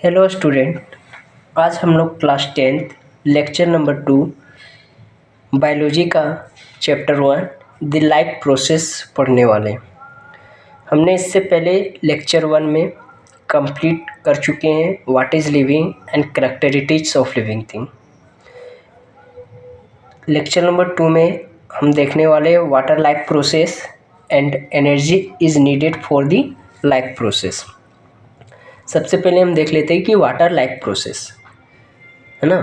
Hello student. आज हम लोग class 10th lecture number 2 biology का चैप्टर 1 द लाइफ प्रोसेस पढ़ने वाले। हमने इससे पहले लेक्चर 1 में कंप्लीट कर चुके हैं what is living and characteristics of living thing. Lecture number 2 में हम देखने वाले water life process and energy is needed for the life process. सबसे पहले हम देख लेते हैं कि वाटर लाइफ प्रोसेस है ना,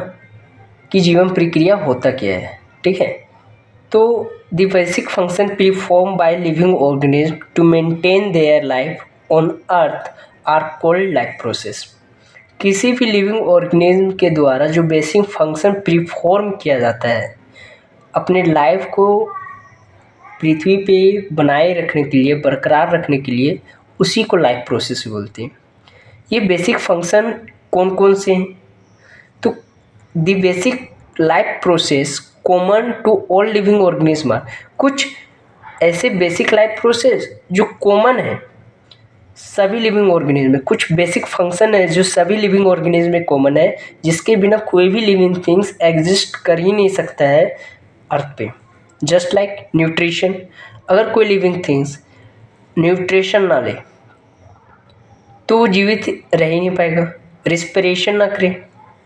कि जीवन प्रक्रिया होता क्या है। ठीक है, तो the basic function perform by living organism to maintain their life on earth are called life process. किसी भी लिविंग ऑर्गेनिज्म के द्वारा जो बेसिक फंक्शन परफॉर्म किया जाता है अपने लाइफ को पृथ्वी पे बनाए रखने के लिए, बरकरार रखने के लिए, उसी को लाइफ प्रोसेस बोलते हैं। ये बेसिक फंक्शन कौन कौन से हैं? तो the basic life process common to all living organism. कुछ ऐसे बेसिक लाइफ प्रोसेस जो कॉमन है सभी लिविंग ऑर्गेनिज्म में, कुछ बेसिक फंक्शन है जो सभी लिविंग ऑर्गेनिज्म में कॉमन है, जिसके बिना कोई भी लिविंग थिंग्स एग्जिस्ट कर ही नहीं सकता है अर्थ पे। जस्ट लाइक न्यूट्रिशन, अगर कोई लिविंग थिंग्स न्यूट्रिशन ना ले तो वो जीवित रह ही नहीं पाएगा। रिस्पिरेशन ना करे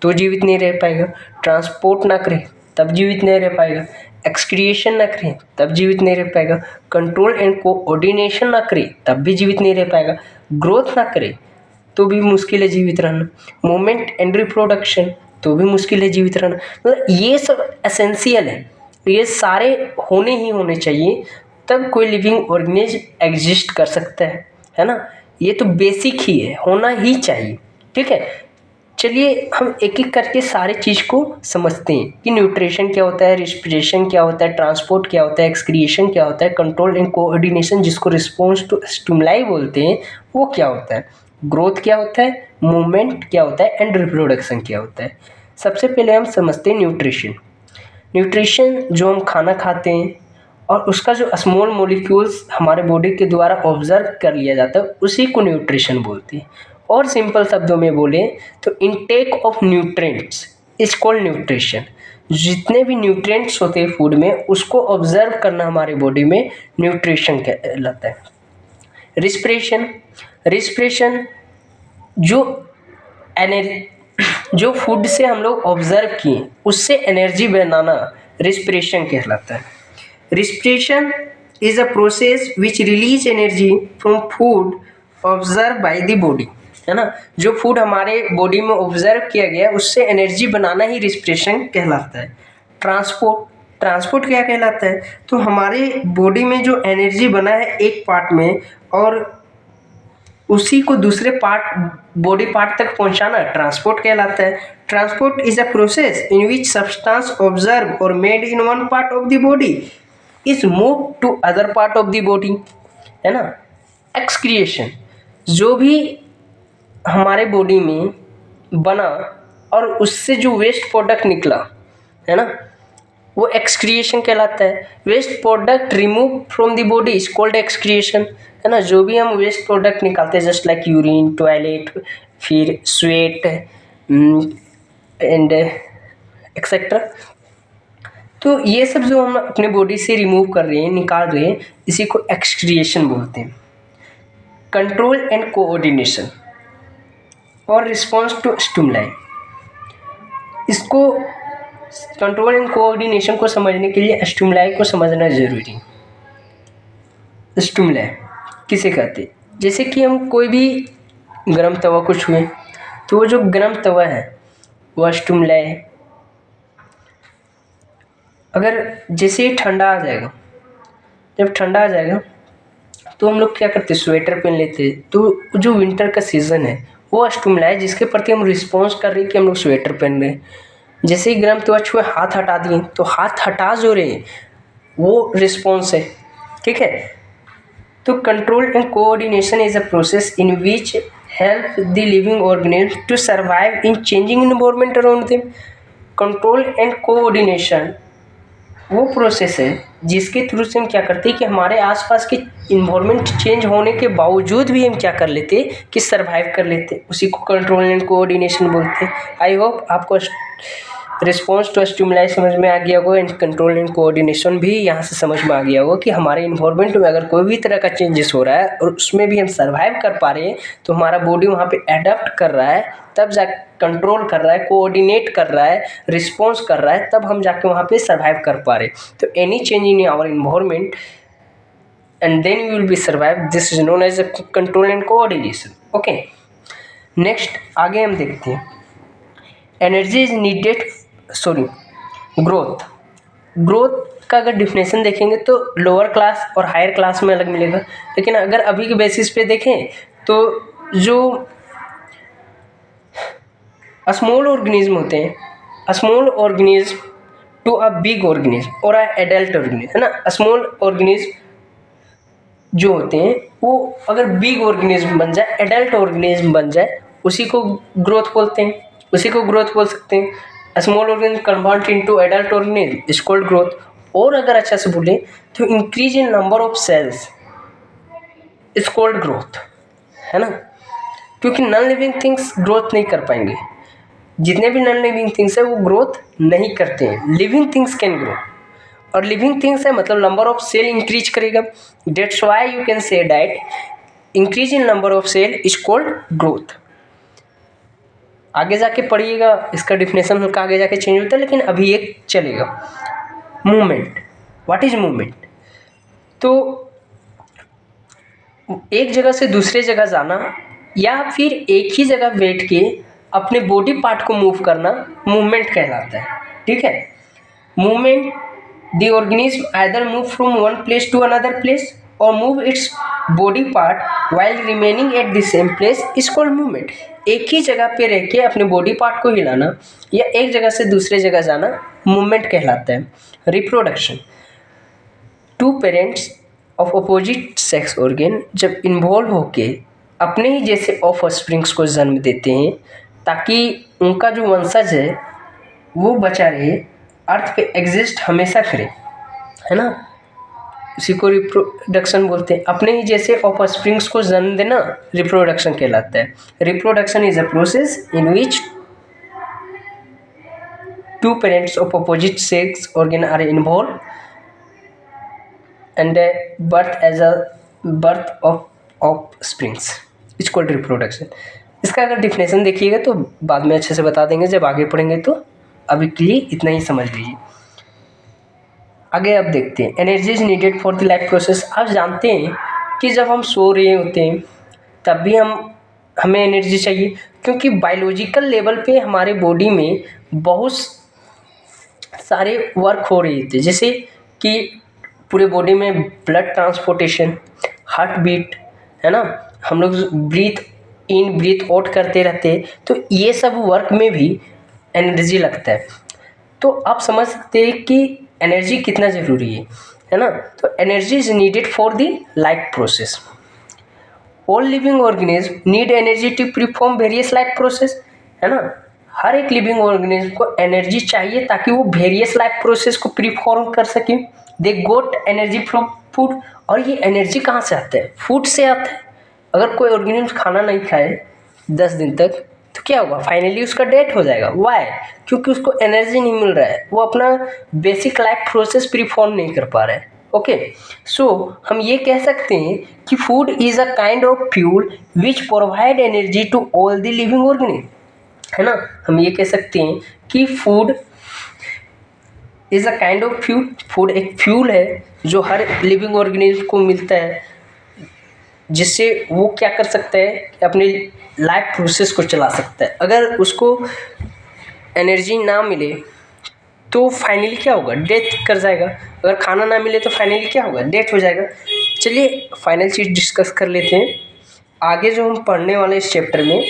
तो जीवित नहीं रह पाएगा। ट्रांसपोर्ट ना करे तब जीवित नहीं रह पाएगा। एक्सक्रिएशन ना करे तब जीवित नहीं रह पाएगा। कंट्रोल एंड कोऑर्डिनेशन ना करे तब भी जीवित नहीं रह पाएगा। ग्रोथ ना करे तो भी मुश्किल है जीवित रहना। मूवमेंट एंड रिप्रोडक्शन तो भी मुश्किल है जीवित रहना। मतलब ये सब एसेंशियल है, ये सारे होने ही होने चाहिए, तब कोई लिविंग ऑर्गेनिज्म एग्जिस्ट कर सकता है ना। ये तो बेसिक ही है, होना ही चाहिए। ठीक है, चलिए हम एक एक करके सारे चीज़ को समझते हैं कि न्यूट्रिशन क्या होता है, रिस्पिरेशन क्या होता है, ट्रांसपोर्ट क्या होता है, एक्सक्रिएशन क्या होता है, कंट्रोल एंड कोऑर्डिनेशन जिसको रिस्पॉन्स टू स्टिमुलाई बोलते हैं वो क्या होता है, ग्रोथ क्या होता है, मूवमेंट क्या होता है एंड रिप्रोडक्शन क्या होता है। सबसे पहले हम समझते हैं न्यूट्रिशन। न्यूट्रिशन जो हम खाना खाते हैं और उसका जो स्मॉल मॉलिक्यूल्स हमारे बॉडी के द्वारा ऑब्जर्व कर लिया जाता है उसी को न्यूट्रिशन बोलते हैं। और सिंपल शब्दों में बोले तो intake of nutrients is called nutrition. जितने भी न्यूट्रिएंट्स होते हैं फूड में उसको ऑब्जर्व करना हमारे बॉडी में न्यूट्रिशन कहलाता है। रिस्पिरेशन, रिस्पिरेशन जो फूड से हम लोग ऑब्जर्व किए उससे एनर्जी बनाना रिस्पिरेशन कहलाता है। Respiration is a process which release energy from food observed by the body, है ना। जो फूड हमारे बॉडी में ऑब्जर्व किया गया उससे एनर्जी बनाना ही रिस्पिरेशन कहलाता है। ट्रांसपोर्ट, ट्रांसपोर्ट क्या कहलाता है? तो हमारे बॉडी में जो एनर्जी बना है एक पार्ट में और उसी को दूसरे पार्ट बॉडी पार्ट तक पहुंचाना ट्रांसपोर्ट कहलाता है। Transport is a process in which substance observe और made in one part of the body is move to other part of the body, है ना। एक्सक्रिएशन, जो भी हमारे बॉडी में बना और उससे जो वेस्ट प्रोडक्ट निकला, है ना, वो एक्सक्रिएशन कहलाता है। Waste product remove from the body is called excretion, है ना। जो भी हम वेस्ट प्रोडक्ट निकालते हैं जस्ट लाइक यूरिन, टॉयलेट, फिर स्वेट एंड एक्सेट्रा, तो ये सब जो हम अपने बॉडी से रिमूव कर रहे हैं, निकाल रहे हैं, इसी को एक्सक्रिएशन बोलते हैं। कंट्रोल एंड कोऑर्डिनेशन और रिस्पॉन्स टू स्टिमुलाई, इसको कंट्रोल एंड कोऑर्डिनेशन को समझने के लिए स्टिमुलाई को समझना जरूरी है। स्टिमुलाई किसे कहते हैं? जैसे कि हम कोई भी गर्म तवा को छुएं तो वो जो गर्म तवा है वह स्टिमुलाई है। अगर जैसे ही ठंडा आ जाएगा, जब ठंडा आ जाएगा तो हम लोग क्या करते हैं, स्वेटर पहन लेते हैं। तो जो विंटर का सीज़न है वो स्टिमुलाई है जिसके प्रति हम रिस्पॉन्स कर रहे हैं कि हम लोग स्वेटर पहन रहे हैं। जैसे ही गर्म तवा छुए हाथ हटा दिए तो हाथ हटा जो रहे वो रिस्पॉन्स है। ठीक है, तो control and coordination is a process in which help the living organism to survive in changing environment around them. Control and coordination वो प्रोसेस है जिसके थ्रू से हम क्या करते हैं कि हमारे आसपास के इन्वायरमेंट चेंज होने के बावजूद भी हम क्या कर लेते कि सरवाइव कर लेते। उसी को कंट्रोल एंड कोऑर्डिनेशन बोलते हैं। आई होप आपको रिस्पॉन्स टू स्टिमुलाई समझ में आ गया होगा एंड कंट्रोल एंड कोऑर्डिनेशन भी यहाँ से समझ में आ गया होगा कि हमारे इन्वायरमेंट में अगर कोई भी तरह का चेंजेस हो रहा है और उसमें भी हम सर्वाइव कर पा रहे हैं तो हमारा बॉडी वहाँ पे एडप्ट कर रहा है, तब जा कंट्रोल कर रहा है, कोऑर्डिनेट कर रहा है, रिस्पॉन्स कर रहा है, तब हम जाके वहाँ पे सर्वाइव कर पा रहे। तो any change in our environment and then you will be survive, this is known as control and coordination. Okay, next आगे हम देखते हैं एनर्जी इज नीडेड ग्रोथ का अगर डिफिनेशन देखेंगे तो लोअर क्लास और हायर क्लास में अलग मिलेगा, लेकिन अगर अभी के बेसिस पे देखें तो जो स्मॉल ऑर्गेनिज्म होते हैं, small organism to a big organism और अ एडल्ट ऑर्गेनिज्म, है ना। स्मॉल ऑर्गेनिज्म जो होते हैं वो अगर बिग ऑर्गेनिज्म बन जाए, एडल्ट ऑर्गेनिज्म बन जाए, उसी को ग्रोथ बोलते हैं, उसी को ग्रोथ बोल सकते हैं। Small organism convert into adult organism is called growth. और अगर अच्छा से बोले तो increase in number of cells is called growth, है ना। क्योंकि नॉन लिविंग थिंग्स ग्रोथ नहीं कर पाएंगे, जितने भी नॉन लिविंग थिंग्स है वो ग्रोथ नहीं करते हैं। लिविंग थिंग्स कैन ग्रो, और लिविंग थिंग्स है मतलब नंबर ऑफ सेल इंक्रीज करेगा। That's why you can say that increase in number of cell is called growth. आगे जाके पढ़िएगा, इसका डिफिनेशन हल्का आगे जाके चेंज होता है, लेकिन अभी एक चलेगा। Movement, what is movement? तो एक जगह से दूसरे जगह जाना या फिर एक ही जगह बैठ के अपने बॉडी पार्ट को मूव करना मूवमेंट कहलाता है, ठीक है। Movement, the organism either move from one place to another place और move its body part while remaining at the same place is called movement. एक ही जगह पे रह के अपने बॉडी पार्ट को हिलाना या एक जगह से दूसरे जगह जाना मूवमेंट कहलाता है। Reproduction, two parents of opposite sex organ जब इन्वॉल्व होके अपने ही जैसे ऑफ स्प्रिंग्स को जन्म देते हैं ताकि उनका जो वंशज है वो बचा रहे, अर्थ पे एग्जिस्ट हमेशा करे, है ना। उसी को रिप्रोडक्शन बोलते हैं। अपने ही जैसे ऑफ स्प्रिंग्स को जन्म देना रिप्रोडक्शन कहलाता है। Reproduction is a process in which two parents of opposite sex organ are involve and birth of springs is called reproduction. इसका अगर डिफिनेशन देखिएगा तो बाद में अच्छे से बता देंगे जब आगे पढ़ेंगे, तो अभी के लिए इतना ही समझ लीजिए। आगे अब देखते हैं energy is needed for the life process. आप जानते हैं कि जब हम सो रहे होते हैं तब भी हमें एनर्जी चाहिए, क्योंकि बायोलॉजिकल लेवल पे हमारे बॉडी में बहुत सारे वर्क हो रहे थे, जैसे कि पूरे बॉडी में ब्लड ट्रांसपोर्टेशन, हार्ट बीट, है ना। हम लोग ब्रीथ इन ब्रीथ आउट करते रहते हैं, तो ये सब वर्क में भी एनर्जी लगता है। तो आप समझ सकते हैं कि एनर्जी कितना ज़रूरी है ना। तो energy is needed for the life process. All living organism need energy to perform various life process, है ना। हर एक लिविंग ऑर्गेनिज्म को एनर्जी चाहिए ताकि वो वेरियस लाइफ प्रोसेस को परफॉर्म कर सके। दे गोट एनर्जी फ्रॉम फूड, और ये एनर्जी कहाँ से आता है? फूड से आता है। अगर कोई ऑर्गेनिज्म खाना नहीं खाए 10 दिन तक तो क्या होगा? फाइनली उसका डेथ हो जाएगा। वाई? क्योंकि उसको एनर्जी नहीं मिल रहा है, वो अपना बेसिक लाइफ प्रोसेस परफॉर्म नहीं कर पा रहा है। ओके, सो हम ये कह सकते हैं कि food is a kind of fuel which provide energy to all the living organism, है ना। हम ये कह सकते हैं कि food is a kind of fuel. Food एक फ्यूल है जो हर लिविंग ऑर्गेनिज्म को मिलता है, जिससे वो क्या कर सकता है कि अपनी लाइफ प्रोसेस को चला सकता है। अगर उसको एनर्जी ना मिले तो फाइनली क्या होगा? डेथ कर जाएगा। अगर खाना ना मिले तो फाइनली क्या होगा? डेथ हो जाएगा। चलिए फाइनल चीज़ डिस्कस कर लेते हैं। आगे जो हम पढ़ने वाले इस चैप्टर में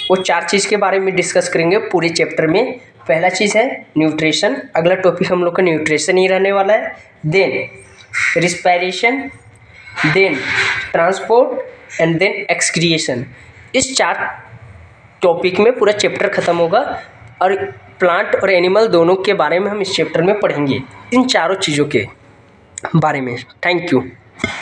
वो 4 चीज़ के बारे में डिस्कस करेंगे पूरे चैप्टर में। पहला चीज़ है न्यूट्रिशन, अगला टॉपिक हम लोग का न्यूट्रिशन ही रहने वाला है। Then respiration, then transport and then excretion. इस 4 टॉपिक में पूरा चैप्टर ख़त्म होगा, और प्लांट और एनिमल दोनों के बारे में हम इस चैप्टर में पढ़ेंगे, इन चारों चीज़ों के। बारे में। Thank you.